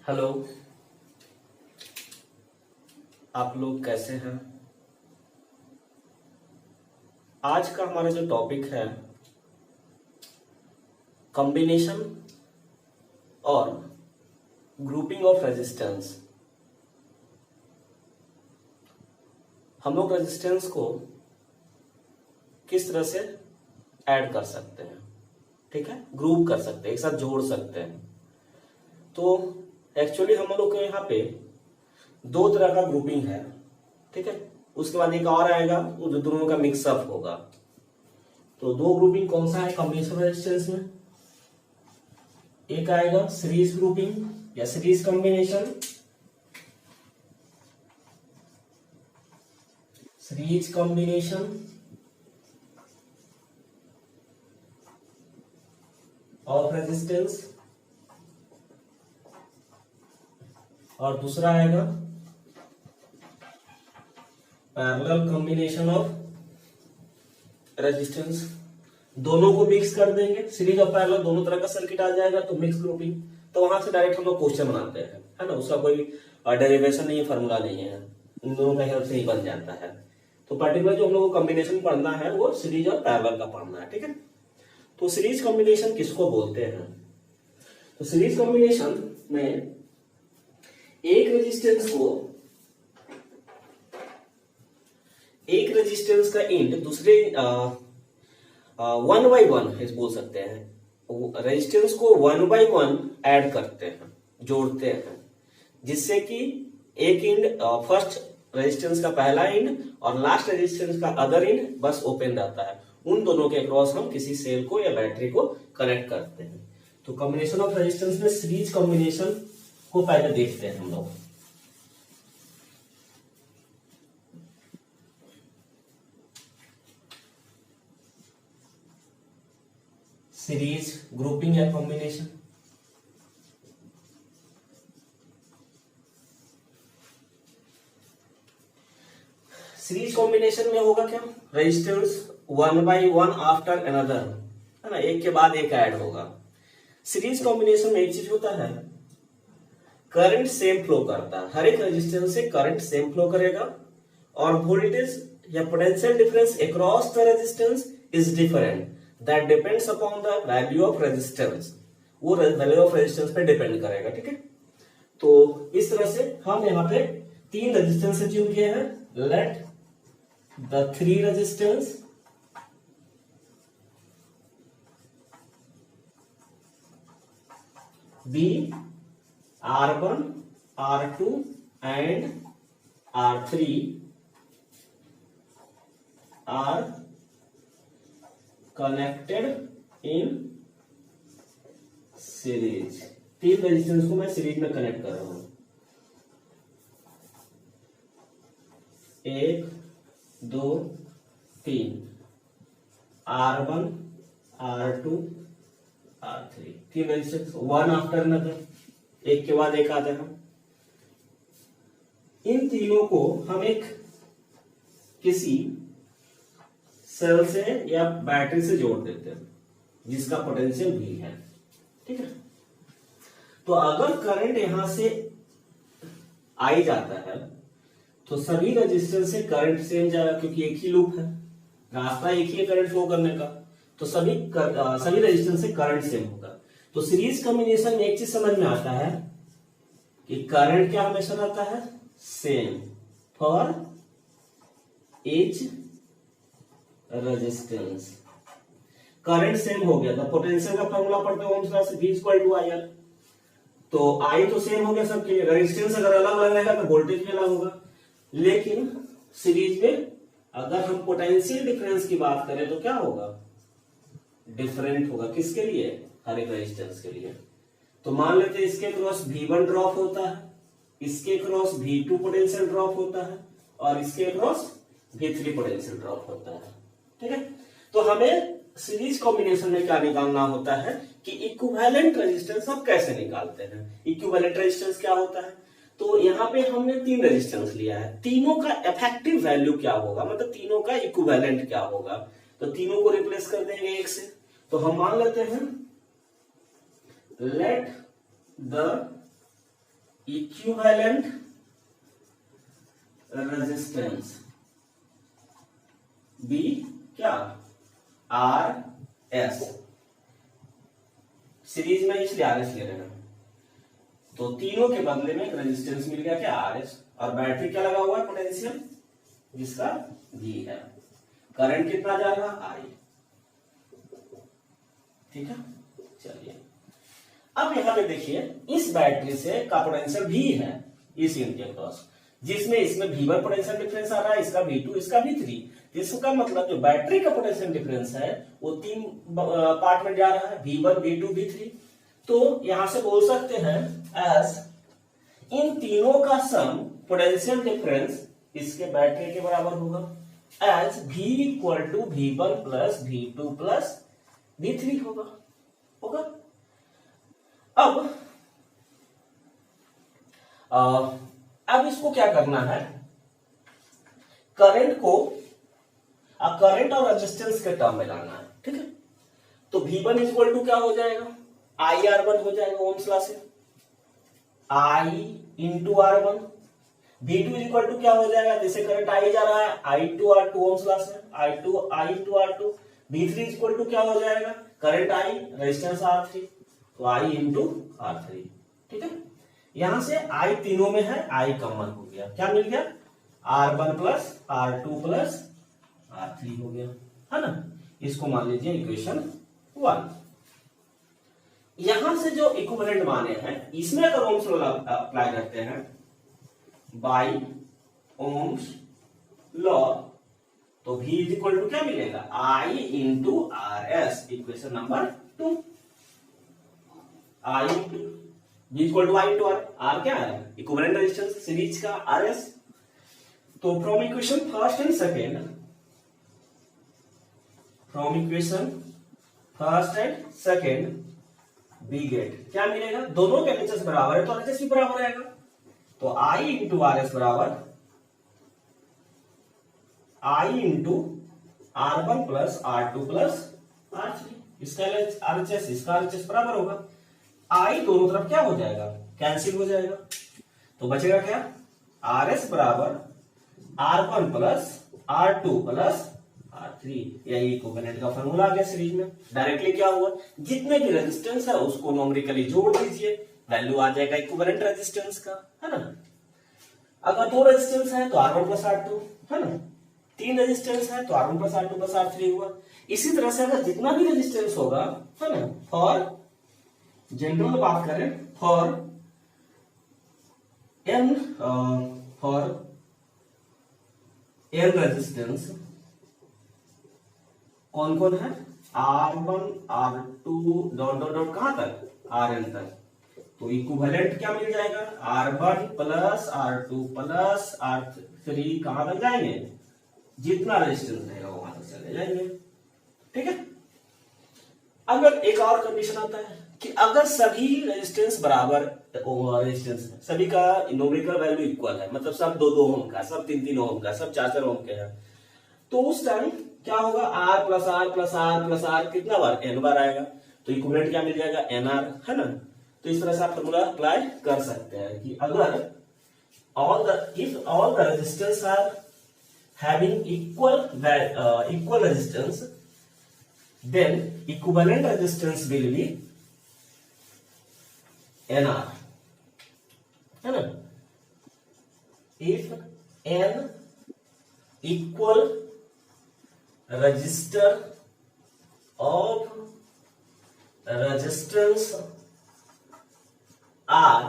Hello, आप लोग कैसे हैं। आज का हमारा जो टॉपिक है कॉम्बिनेशन और ग्रुपिंग ऑफ रेजिस्टेंस। हम लोग रेजिस्टेंस को किस तरह से ऐड कर सकते हैं, ठीक है, ग्रुप कर सकते हैं, एक साथ जोड़ सकते हैं। तो एक्चुअली हम लोग के यहाँ पे दो तरह का ग्रुपिंग है, ठीक है। उसके बाद एक और आएगा वो जो दोनों का मिक्सअप होगा। तो दो ग्रुपिंग कौन सा है कॉम्बिनेशन रेजिस्टेंस में, एक आएगा सीरीज ग्रुपिंग या series combination, series combination of resistance, और दूसरा आएगा पैरेलल कॉम्बिनेशन ऑफ रेजिस्टेंस। दोनों को मिक्स कर देंगे, सीरीज और पैरेलल दोनों तरह का सर्किट आ जाएगा तो मिक्स ग्रुपिंग। तो वहां से डायरेक्ट हम लोग क्वेश्चन बनाते हैं, है ना, उसका कोई डेरिवेशन नहीं है, फॉर्मूला नहीं है, इन दोनों का हेल्प से ही बन जाता है। तो पर्टिकुलर जो हम लोग को कॉम्बिनेशन पढ़ना है वो सीरीज और पैरेलल का पढ़ना है, ठीक है। तो सीरीज कॉम्बिनेशन किसको बोलते हैं, तो सीरीज कॉम्बिनेशन में एक रेजिस्टेंस का इंड दूसरे वन बाई वन बोल सकते हैं, रेजिस्टेंस को वन बाई वन ऐड करते हैं, जोड़ते हैं, जिससे कि एक इंड फर्स्ट रेजिस्टेंस का पहला इंड और लास्ट रेजिस्टेंस का अदर इंड बस ओपन रहता है। उन दोनों के क्रॉस हम किसी सेल को या बैटरी को कनेक्ट करते हैं। तो कॉम्बिनेशन ऑफ रेजिस्टेंस में सीरीज कॉम्बिनेशन को पहले देखते हैं हम लोग। सीरीज ग्रुपिंग या कॉम्बिनेशन, सीरीज कॉम्बिनेशन में होगा क्या, resistance one by one after another, है ना, एक के बाद एक ऐड होगा। सीरीज कॉम्बिनेशन में एक चीज होता है, करंट सेम फ्लो करता है, हर एक रेजिस्टेंस से करंट सेम फ्लो करेगा और वोल्टेज या potential difference across the resistance is different, that depends upon the value of resistance. वो वैल्यू ऑफ रेजिस्टेंस पे डिपेंड करेगा, ठीक है। तो इस तरह से हम यहाँ पे तीन रेजिस्टेंस अज्यूम किए हैं। Let the three resistance be R1, R2 and R3 are connected in series। तीन रेजिस्टेंस को मैं सीरीज में कनेक्ट कर रहा हूं, एक दो तीन, R1, R2, R3, तीन रेजिस्टेंस वन आफ्टर अनदर, एक के बाद एक आते हैं। इन तीनों को हम एक किसी सेल से या बैटरी से जोड़ देते हैं जिसका पोटेंशियल भी है, ठीक है। तो अगर करंट यहां से आई जाता है तो सभी रेजिस्टेंस से करंट सेम जाएगा, क्योंकि एक ही लूप है, रास्ता एक ही है करंट फ्लो करने का, तो सभी रेजिस्टेंस से करंट सेम होगा। तो सीरीज कॉम्बिनेशन में एक चीज समझ में आता है कि करंट क्या हमेशा रहता है, same for each resistance. Current same हो गया तो पोटेंशियल का फॉर्मूला पढ़ते हो ओम्स लॉ से, V इक्वल टू IR। तो I तो सेम हो गया सबके लिए, रेजिस्टेंस अगर अलग अलग रहेगा तो वोल्टेज भी अलग होगा। लेकिन सीरीज में अगर हम पोटेंशियल डिफरेंस की बात करें तो क्या होगा, डिफरेंट होगा। किसके लिए, हर एक रेजिस्टेंस के लिए। तो मान लेते हैं इसके क्रॉस V1 ड्रॉप होता है, इसके क्रॉस V2 पोटेंशियल ड्रॉप होता है और इसके क्रॉस V3 पोटेंशियल ड्रॉप होता है, ठीक है। तो हमें सीरीज कॉम्बिनेशन में क्या निकालना होता है कि इक्विवेलेंट रेजिस्टेंस हम कैसे निकालते हैं। इक्विवेलेंट रेजिस्टेंस क्या होता है, तो यहाँ पे हमने तीन रेजिस्टेंस लिया है, तीनों का इफेक्टिव वैल्यू क्या होगा, मतलब तीनों का इक्विवेलेंट क्या होगा। तो तीनों को रिप्लेस कर देंगे एक से। तो हम मान लेते हैं let the equivalent resistance be क्या आर एस, सीरीज में इसलिए आर एस ले रहे हैं, तो तीनों के बदले में एक रेजिस्टेंस मिल गया क्या आर एस, और बैटरी क्या लगा हुआ है पोटेंशियल जिसका V है, करंट कितना जा रहा I, ठीक है। चलिए अब यहां पे देखिए इस बैटरी से का पोटेंशियल V है इस यूनिट के क्रॉस, जिसमें इसमें V1 पोटेंशियल डिफरेंस आ रहा है, इसका V2 इसका V3, इसका मतलब जो बैटरी का पोटेंशियल डिफरेंस है वो तीन पार्ट में जा रहा है, V1 V2 V3। तो यहां से बोल सकते हैं एज इन तीनों का सम पोटेंशियल डिफरेंस इसके बैटरी के बराबर होगा, as V equal to V1 plus V2 plus V3 होगा। अब इसको क्या करना है, करंट को करंट और रेजिस्टेंस के टर्म में लाना है, ठीक है। तो V1 इक्वल टू क्या हो जाएगा, IR1 हो जाएगा ओम्स लॉ से, I into R1। V2 equal to क्या हो जाएगा, जैसे करंट I जा रहा है I2 R2 ओम्स लॉ से, I into R2। V3 equal to क्या हो जाएगा, करंट I रेजिस्टेंस R3, तो I इंटू R3, ठीक है। यहां से I तीनों में है, I कॉमन हो गया, क्या मिल गया R1 plus R2 plus R3 हो गया, है ना। इसको मान लीजिए इक्वेशन 1। यहां से जो इक्विवेलेंट माने हैं इसमें अगर ओम्स लॉ अप्लाई करते हैं बाय ओम्स लॉ, तो V इज इक्वल टू क्या मिलेगा, I into R S, equation number 2। I into V equal to I into R क्या है, इक्विवेलेंट रेजिस्टेंस सीरीज का RS। तो from equation first and second, we get क्या मिलेगा, दोनों के एचएस बराबर है तो एचएस भी बराबर रहेगा, तो I इंटू आर एस बराबर I into R1 plus R2 plus R3, इसका RHS इसका RHS बराबर होगा, I दोनों तरफ क्या हो जाएगा, कैंसिल हो जाएगा, तो बचेगा क्या RS बराबर R1 plus R2 plus R3, यही इक्विवेलेंट का फॉर्मूला आ गया सीरीज में। डायरेक्टली क्या हुआ, जितने भी रेजिस्टेंस है उसको न्यूमेरिकली जोड़ दीजिए, वैल्यू आ जाएगा इक्विवेलेंट रेजिस्टेंस का, है ना। अगर 2 रेजिस्टेंस है तो R1 प्लस R2, है ना, 3 रेजिस्टेंस है तो R1 plus R2 plus R3 हुआ। इसी तरह से अगर जितना भी रेजिस्टेंस होगा, है ना, फॉर जनरल बात करें, फॉर n रेजिस्टेंस कौन कौन है, R1 R2 dot dot dot कहां तक, Rn तक, तो इक्विवेलेंट क्या मिल जाएगा, R1 plus R2 plus R3 कहां तक जाएंगे, जितना रेजिस्टेंस रहेगा वहां तक चले जाएंगे, ठीक है। अगर एक और कंडीशन आता है कि अगर सभी रेजिस्टेंस बराबर रेजिस्टेंस है, सभी का न्यूमेरिकल वैल्यू इक्वल है, मतलब सब 2-2 ओम का, सब 3-3 ओम का, सब 4-4 ओम के हैं, तो उस टाइम क्या होगा, R plus R plus R plus R कितना बार, n बार आएगा, तो इक्विवेलेंट क्या मिल जाएगा, NR, है ना। तो इस तरह से आप फॉर्मूला अप्लाई कर सकते हैं कि अगर if all the resistors are having equal resistance, then equivalent resistance will be NR, है ना। If n equal resistor of resistance R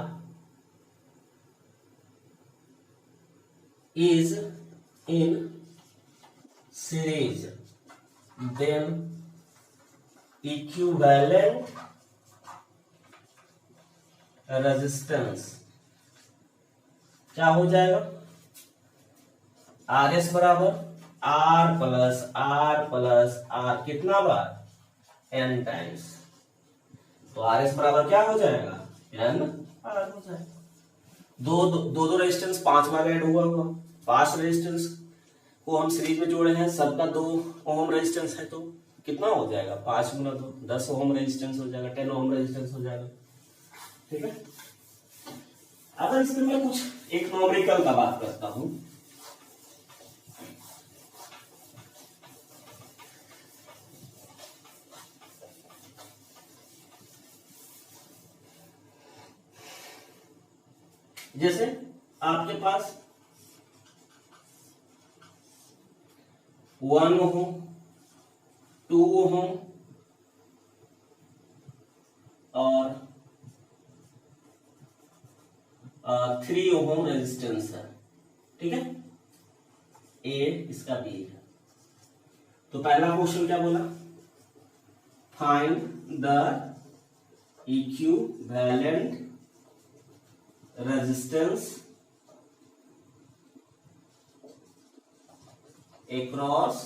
is in series, then equivalent resistance क्या हो जाएगा, RS बराबर R प्लस R कितना बार, n times, तो RS बराबर क्या हो जाएगा, n R हो जाएगा। दो रेजिस्टेंस 5 बार ऐड हुआ, 5 रेजिस्टेंस को हम सीरीज में जोड़े हैं, सबका 2 ओम रेजिस्टेंस है, तो कितना हो जाएगा, 5 गुना 2 10 ओम रेजिस्टेंस हो जाएगा, 10 ओम रेजिस्टेंस हो जाएगा, ठीक है। अगर इसमें मैं कुछ एक नॉमेरिकल का बात करता हूं, जैसे आपके पास 1 ओम, 2 ओम और 3 ओम रेजिस्टेंस है, ठीक है, ए इसका बी है। तो पहला क्वेश्चन क्या बोला, find the equivalent resistance across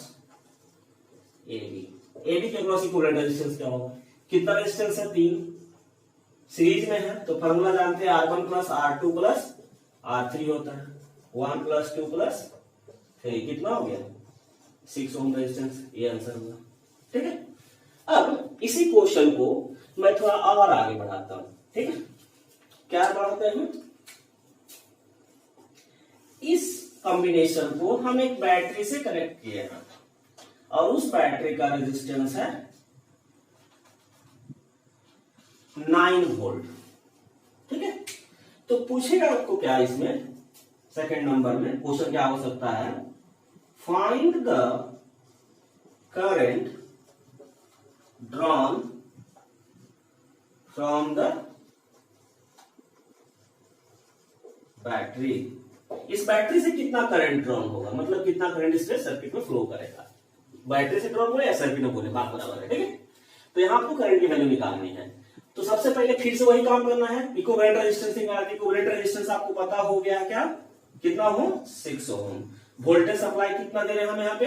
AB. AB के अक्रॉस इक्विवेलेंट रेजिस्टेंस क्या होगा, कितना रेजिस्टेंस है, 3, सीरीज में है तो फॉर्मूला जानते हैं R1 plus R2 plus R3 होता है, 1 प्लस 2 प्लस 3 कितना हो गया, 6 ओम रेजिस्टेंस, ये आंसर हुआ, ठीक है। अब इसी क्वेश्चन को मैं थोड़ा और आगे बढ़ाता हूं, ठीक है, क्या बढ़ाते हैं, इस कॉम्बिनेशन को हम एक बैटरी से कनेक्ट किए हैं और उस बैटरी का रेजिस्टेंस है 9 वोल्ट, ठीक है। तो पूछेगा आपको क्या इसमें, सेकंड नंबर में क्वेश्चन क्या हो सकता है, find the current drawn from the battery. इस बैटरी से कितना करंट ड्रॉन होगा, मतलब कितना करंट इससे सर्किट में फ्लो करेगा, बैटरी से ड्रॉन बोले या सर्किट में बोले, बात बराबर है, ठीक है। तो यहां आपको करंट की वैल्यू निकालनी है, तो सबसे पहले फिर से वही काम करना है, इक्विवेलेंट रेजिस्टेंस निकालना है। इक्विवेलेंट रेजिस्टेंस आपको पता हो गया क्या, कितना हो, 6 ओम। वोल्टेज सप्लाई कितना दे रहे हैं हम यहाँ पे,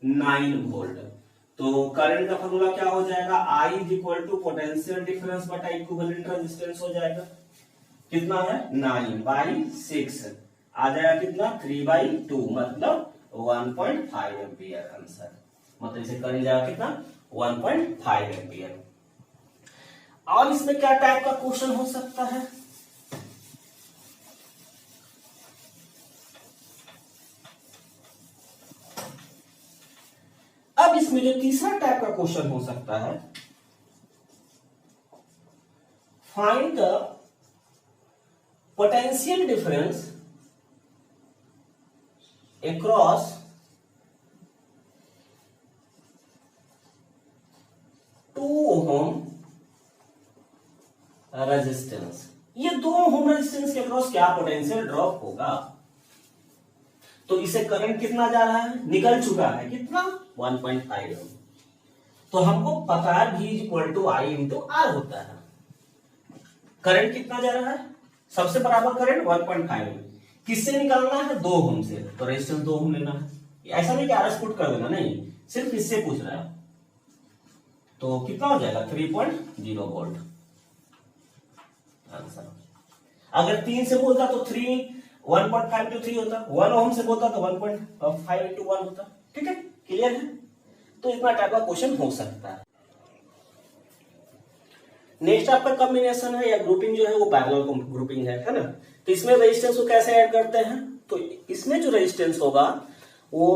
9 वोल्ट। तो करंट का फॉर्मूला क्या हो जाएगा, I is equal to potential difference बटा इक्विवेलेंट रेजिस्टेंस हो जाएगा, कितना है, 9/6 आ जाएगा कितना, 3/2 मतलब 1.5 एम्पियर आंसर, मतलब इसे कर जाएगा कितना, 1.5 एम्पियर। और इसमें क्या टाइप का क्वेश्चन हो सकता है, अब इसमें जो तीसरा टाइप का क्वेश्चन हो सकता है, find the potential difference across 2 ohm resistance. ये 2 ओम रेजिस्टेंस के अक्रॉस क्या पोटेंशियल ड्रॉप होगा, तो इसे करंट कितना जा रहा है, निकल चुका है कितना, 1.5 ओम। तो हमको पता है V equal to I into R होता है, करंट कितना जा रहा है, सबसे बराबर करंट 1.5 ओम, किससे निकालना है, 2 ओम से, तो रेजिस्टेंस 2 ओम लेना है, ऐसा नहीं कि RS पुट कर देना, नहीं, सिर्फ इससे पूछ रहा है। तो कितना हो जाएगा, 3.0 वोल्ट आंसर। अगर 3 से बोलता तो 1.5 to 3 होता, 1 ओम से बोलता तो 1.5 into 1 होता, ठीक है, क्लियर है। तो इतना टाइप का क्वेश्चन हो सकता है। नेक्स्ट आपका कॉम्बिनेशन है या ग्रुपिंग जो है वो पैरेलल ग्रुपिंग है ना। तो इसमें रेजिस्टेंस को कैसे ऐड करते हैं, तो इसमें जो रेजिस्टेंस होगा वो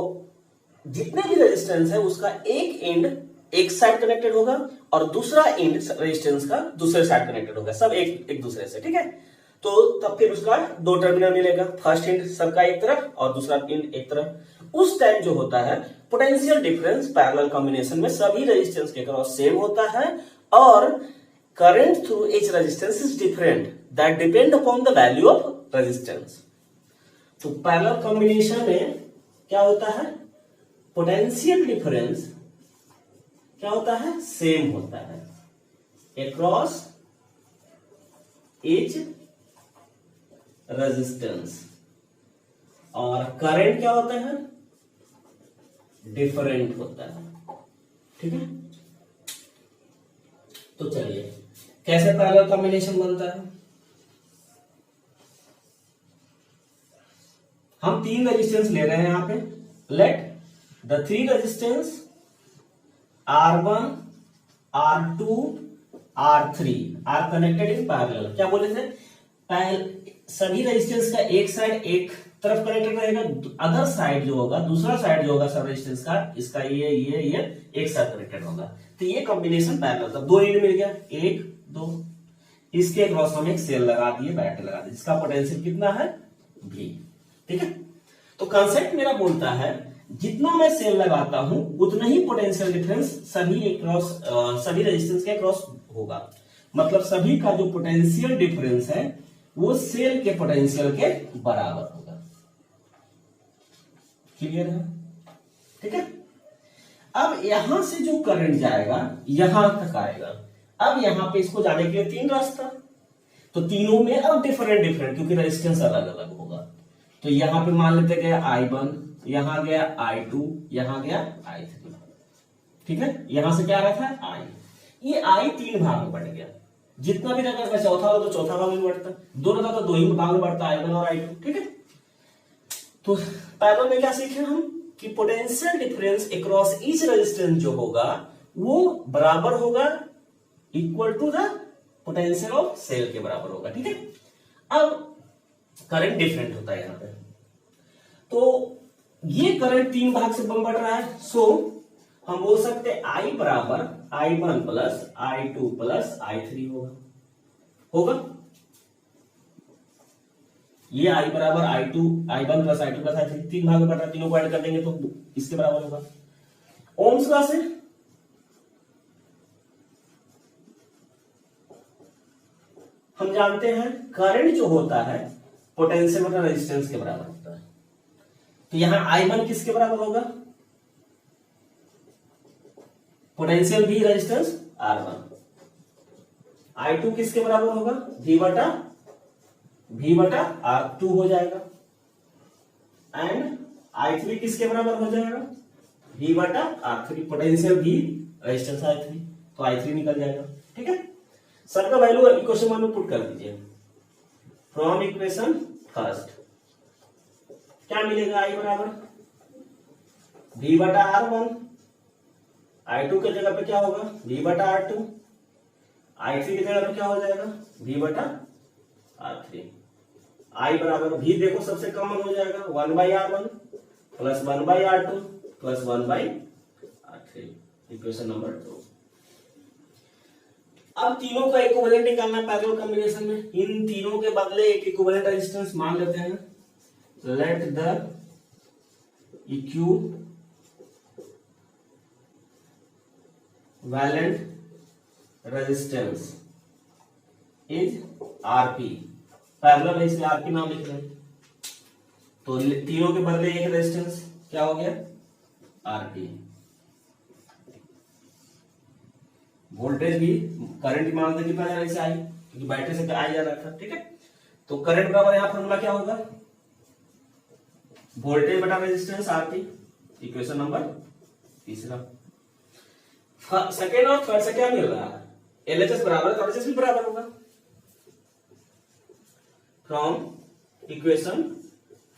जितने भी रेजिस्टेंस है उसका एक एंड एक साइड कनेक्टेड होगा और दूसरा एंड रेजिस्टेंस का दूसरे साइड कनेक्टेड होगा, सब एक दूसरे से, ठीक है। तो तब फिर उसका 2 टर्मिनल मिलेगा, फर्स्ट एंड सबका एक तरफ और दूसरा एंड एक तरफ। उस टाइम जो होता है पोटेंशियल डिफरेंस पैरेलल कॉम्बिनेशन में सभी रेजिस्टेंस के क्रॉस सेम होता है और current through each resistance is different that depend upon the value of resistance. तो पैरेलल कॉम्बिनेशन में क्या होता है, पोटेंशियल डिफरेंस क्या होता है, सेम होता है अक्रॉस ईच रेजिस्टेंस, और करंट क्या होता है, डिफरेंट होता है, ठीक है। तो चलिए कैसे पैरेलल कॉम्बिनेशन बनता है, हम 3 रेजिस्टेंस ले रहे हैं यहां पे, let the 3 resistance R1 R2 R3 are connected in parallel. क्या बोले थे, सभी रेजिस्टेंस का एक साइड एक तरफ कनेक्टेड रहेगा, अदर साइड जो होगा, दूसरा साइड जो होगा सब रेजिस्टेंस का, इसका ये एक साथ कनेक्टेड होगा। तो ये कॉम्बिनेशन पैरेलल था, दो लीड मिल गया, एक दो, इसके क्रॉस हम एक सेल लगा दिए, बैटरी लगा दिए, जिसका पोटेंशियल कितना है V। ठीक है, तो कंसेप्ट मेरा बोलता है जितना मैं सेल लगाता हूं उतना ही पोटेंशियल डिफरेंस सभी रेजिस्टेंस के क्रॉस होगा। मतलब सभी का जो पोटेंशियल डिफरेंस है वो सेल के पोटेंशियल के बराबर होगा। क्लियर है? ठीक है, अब यहां से जो करंट जाएगा यहां तक आएगा। अब यहां पे इसको जाने के लिए तीन रास्ता, तो तीनों में अब डिफरेंट क्योंकि रेजिस्टेंस अलग अलग होगा। तो यहां पे मान लेते गया I1, यहां गया I2, यहां गया I3। ठीक है, यहां से क्या आ रहा था I, ये I तीन भाग में बढ़ गया, जितना भी रहता है चौथा हो तो चौथा भाग में बढ़ता, दो रहता तो दो ही भाग में बढ़ता, I1 और I2। ठीक है, तो पैरेलल में क्या सीखे हम कि potential difference across each resistance जो होगा वो बराबर होगा, equal to the potential of cell के बराबर होगा। ठीक है, अब करंट डिफरेंट होता है यहां पे, तो ये करंट तीन भाग से बढ़ रहा है, सो हम बोल सकते हैं I बराबर I1 plus I2 plus I3 होगा। ये I बराबर I1 plus I2 plus I3 तीन भाग में बढ़ रहा है, तीनों को ऐड कर देंगे तो इसके बराबर होगा। ओम्स लॉ से हम जानते हैं करंट जो होता है पोटेंशियल बटा रेजिस्टेंस के बराबर होता है। तो यहां I1 किसके बराबर होगा? Potential V resistance R1। I2 किसके बराबर होगा? V बटा R2 हो जाएगा। एंड I3 किसके बराबर हो जाएगा? V बटा R3, potential V resistance I3, तो I3 निकल जाएगा। ठीक है, सबका वैल्यू इक्वेशन में पुट कर दीजिए। फ्रॉम इक्वेशन फर्स्ट क्या मिलेगा? I बराबर V बटा R1, I2 के जगह पे क्या होगा? V बटा R2, I3 की जगह पे क्या हो जाएगा? V बटा R3। I बराबर V देखो सबसे कॉमन हो जाएगा, 1/R1 plus 1/R2 plus 1/R3, equation number 2। अब तीनों का इक्विवेलेंट निकालना है पैरेलल कॉम्बिनेशन में। इन तीनों के बदले एक इक्विवेलेंट रेजिस्टेंस मान लेते हैं। Let the equivalent resistance is Rp। Parallel है इसलिए Rp नाम लिख रहे हैं, तो तीनों के बदले एक रेजिस्टेंस क्या हो गया? Rp। वोल्टेज भी करंट मानते कितना जा रहा है इसे आई, क्योंकि बैटरी से आई जा रहा था। ठीक है, तो करंट बराबर यहां फॉर्मूला क्या होगा? वोल्टेज बटा रेजिस्टेंस Rp, इक्वेशन नंबर तीसरा। सेकेंड और थर्ड से क्या मिल रहा है? LHS बराबर, LHS भी बराबर होगा। From equation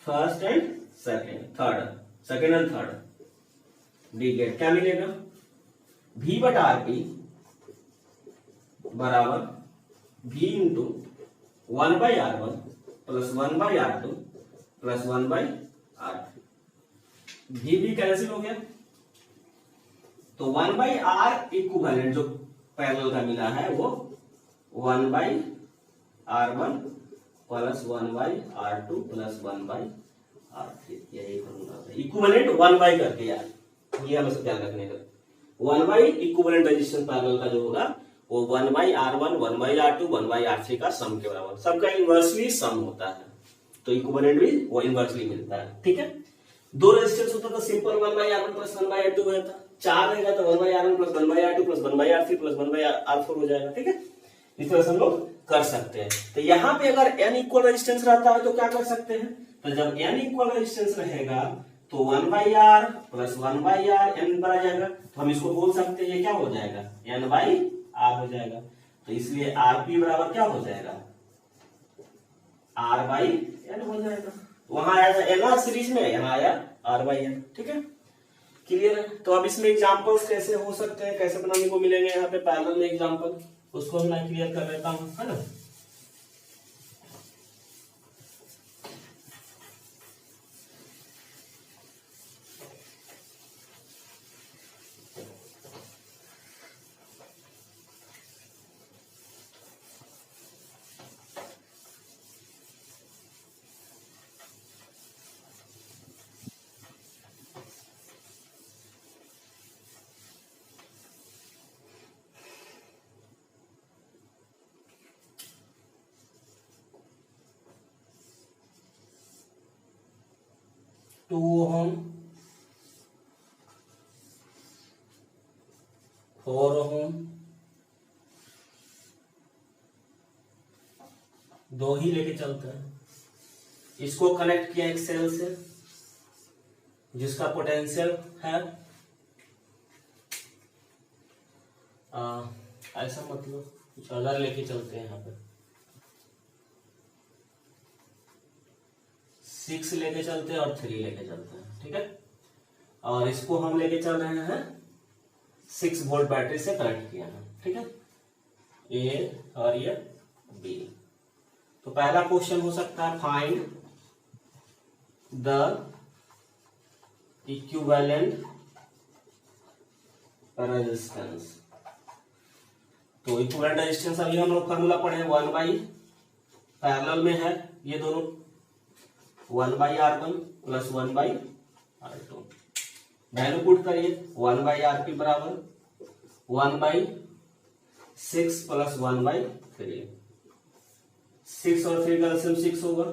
first and second and third डी गेट क्या मिलेगा? V बटा Rp बराबर V into 1/R1 plus 1/R2 plus 1/R3। V भी कैंसिल हो गया, तो 1/R इक्विवेलेंट जो पैरेलल का मिला है वो 1/R1 plus 1/R2 plus 1/R3, यही फॉर्मूला है। इक्विवेलेंट 1/, करके यार ये हमें ध्यान रखने का। 1/, इक्विवेलेंट रेजिस्टेंस पैरेलल का जो होगा वो 1/R1 1/R2 1/R3 का सम के बराबर। सबका इनवर्सली सम होता है, तो इक्विवेलेंट भी वो इनवर्सली मिलता है। ठीक है, दो रेजिस्टेंस होता था सिंपल 1/R1 प्लस 1/R2 होता, चार रहेगा तो 1/R1 plus 1/R2 plus 1/R3 plus 1/R4 हो जाएगा। ठीक है, इस तरह से हम लोग कर सकते हैं। तो यहाँ पे अगर n इक्वल रेजिस्टेंस रहता है तो क्या कर सकते हैं? तो जब n इक्वल रेजिस्टेंस रहेगा तो 1/R प्लस 1/R n पर आ जाएगा, तो हम इसको बोल सकते हैं ये क्या हो जाएगा? n/R हो जाएगा। तो इसलिए Rp बराबर क्या हो जाएगा? R/n हो जाएगा। वहां आया था NR सीरीज में, यहाँ आया R/n। ठीक है, क्लियर है? तो अब इसमें एग्जांपल्स कैसे हो सकते हैं, कैसे बनाने को मिलेंगे यहाँ पे पैरेलल में एग्जांपल, उसको मैं क्लियर कर लेता हूँ, है ना। 2 ओम, 4 ओम, 2 ही लेके चलते हैं। इसको कनेक्ट किया एक सेल से जिसका पोटेंशियल है ऐसा, मतलब कुछ अलग लेके चलते हैं। यहाँ पे 6 लेके चलते हैं और 3 लेके चलते हैं, ठीक है। और इसको हम लेके चल रहे हैं 6 वोल्ट बैटरी से कनेक्ट किया है, ठीक है, ए और ये बी। तो पहला क्वेश्चन हो सकता है फाइंड द इक्विवेलेंट रेजिस्टेंस। तो इक्विवेलेंट रेजिस्टेंस अभी हम लोग फॉर्मूला पढ़े 1 बाई, पैरेलल में है ये दोनों, 1 by R1 plus 1 by R2। Value put करिए, 1 बाई RP बराबर 1 बाई 6 प्लस 1 बाई 3। 6 और 3 का एलसीएम 6 होगा,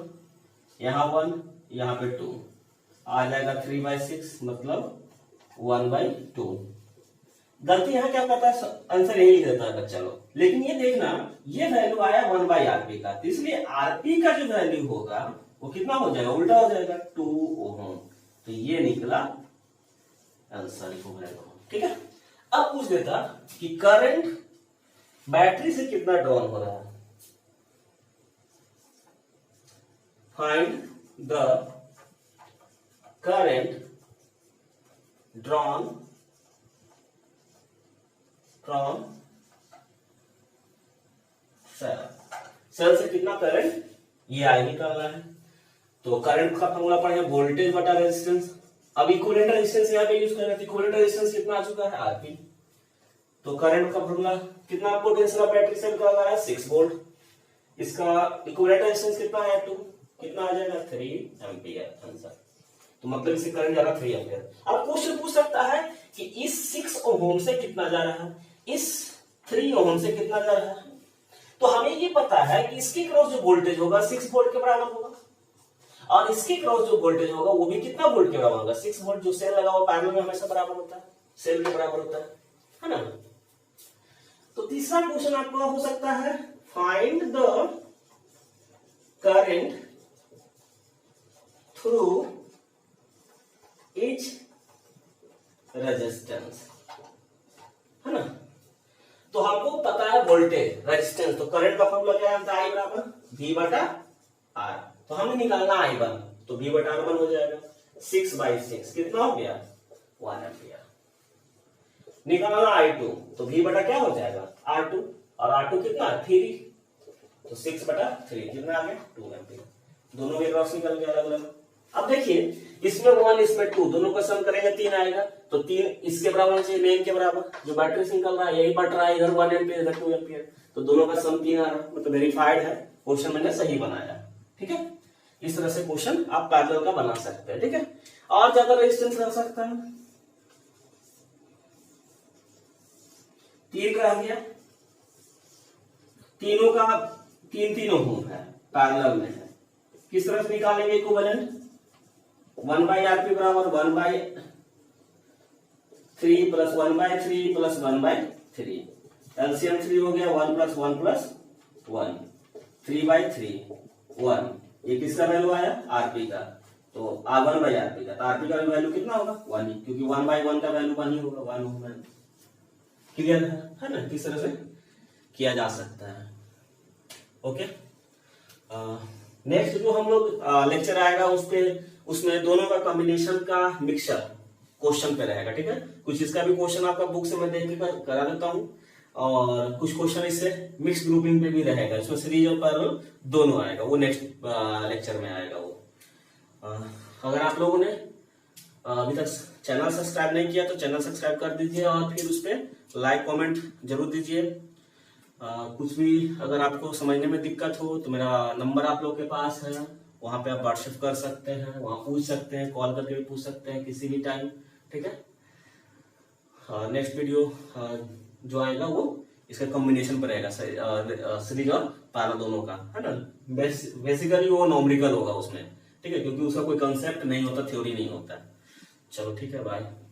यहाँ 1 यहाँ पे 2 आ जाएगा, 3 बाई 6 मतलब 1 बाई 2। गलती यहाँ क्या करता है, आंसर यही लिख देता है बच्चा लोग, लेकिन ये देखना ये वैल्यू आया 1 बाई RP का, तो इसलिए RP का जो वैल्यू होगा वो कितना हो जाएगा, उल्टा हो जाएगा, 2 ओम। तो ये निकला आंसर, ठीक है। अब पूछ देता कि करंट बैटरी से कितना ड्रॉन हो रहा है। Find the current drawn from cell से कितना करंट, ये आई निकालना है। तो करंट का फॉर्मूला पढ़े वोल्टेज बटा रेजिस्टेंस। अब इक्विवेलेंट रेजिस्टेंस यहाँ पे यूज कर रहे थे, इक्विवेलेंट रेजिस्टेंस कितना आ चुका है आरपी। तो करंट का फॉर्मूला कितना पोटेंशियल बैटरी से निकाल रहा है 6 वोल्ट, इसका इक्विवेलेंट रेजिस्टेंस कितना है 2, कितना आ जाएगा 3 एम्पियर आंसर। तो मतलब इसे करंट जा रहा 3 एम्पियर। अब क्वेश्चन पूछ सकता है कि इस 6 ओम से कितना जा रहा है, इस 3 ओम से कितना जा रहा है। तो हमें ये पता है कि इसके क्रॉस जो वोल्टेज होगा 6 वोल्ट के बराबर होगा, और इसके क्रॉस जो वोल्टेज होगा वो भी कितना वोल्ट के बराबर होगा, 6 वोल्ट। जो सेल लगा हुआ पैरेलल में हमेशा बराबर होता है, सेल के बराबर होता है ना। तो तीसरा क्वेश्चन आपका हो सकता है find the current through each resistance, है ना। तो हमको पता है वोल्टेज रेजिस्टेंस, तो करंट का फॉर्मूला क्या है, आई बराबर V बटा R। तो हमें निकालना I1, तो V बटा R1 हो जाएगा 6 बाई 6 कितना हो गया 1 एम्पियर। निकालना I2, तो V बटा क्या हो जाएगा R2, और R2 कितना 3, तो 6 बटा 3 कितना आ गया 2 एम्पियर। दोनों के क्रॉस निकल गया अलग अलग। अब देखिए इसमें 1 इसमें 2, दोनों का सम करेंगे 3 आएगा, तो 3 इसके बराबर चाहिए मेन के बराबर, जो बैटरी से निकल रहा है यही बट रहा है, इधर 1 एम्पियर इधर 2 एम्पियर, तो दोनों का सम 3 आ रहा है, मतलब वेरीफाइड है, क्वेश्चन मैंने सही बनाया, ठीक है। इस तरह से क्वेश्चन आप पैरेलल का बना सकते हैं, ठीक है। और ज्यादा रेजिस्टेंस कर सकता है, 3 का आ गया, तीनों का 3 ओम है, पैरेलल में है। किस तरह से निकालेंगे इक्विवेलेंट, 1 बाई RP बराबर 1 by 3 plus 1 by 3 plus 1 by 3, LCM 3 हो गया, 1 प्लस 1 प्लस 1, 3 बाई 3 1। ये किसका वैल्यू आया RP का, तो R1 बाई RP का, तो RP का वैल्यू कितना होगा 1 ही, क्योंकि 1 बाई 1 का वैल्यू 1 ही होगा, 1 होगा। क्लियर है ना, किस तरह से किया जा सकता है। ओके, नेक्स्ट जो हम लोग लेक्चर आएगा उसमें दोनों का कॉम्बिनेशन का मिक्सचर क्वेश्चन पे रहेगा, ठीक है। कुछ इसका भी क्वेश्चन आपका बुक से मैं देख के करा देता हूँ, और कुछ क्वेश्चन इससे मिक्स ग्रुपिंग पे भी रहेगा, इसमें सीरीज और पैरेलल दोनों आएगा, वो नेक्स्ट लेक्चर में आएगा वो। अगर आप लोगों ने अभी तक चैनल सब्सक्राइब नहीं किया तो चैनल सब्सक्राइब कर दीजिए, और फिर उस पर लाइक कमेंट जरूर दीजिए। कुछ भी अगर आपको समझने में दिक्कत हो तो मेरा नंबर आप लोग के पास है, वहां पे आप व्हाट्सएप कर सकते हैं, वहां पूछ सकते हैं, कॉल करके भी पूछ सकते हैं किसी भी टाइम, ठीक है। नेक्स्ट वीडियो जो आएगा वो इसका कॉम्बिनेशन पर रहेगा, सीरीज और पैरेलल दोनों का, है ना। बेसिकली वो न्यूमेरिकल होगा उसमें, ठीक है, क्योंकि उसका कोई कंसेप्ट नहीं होता, थ्योरी नहीं होता। चलो ठीक है, बाय।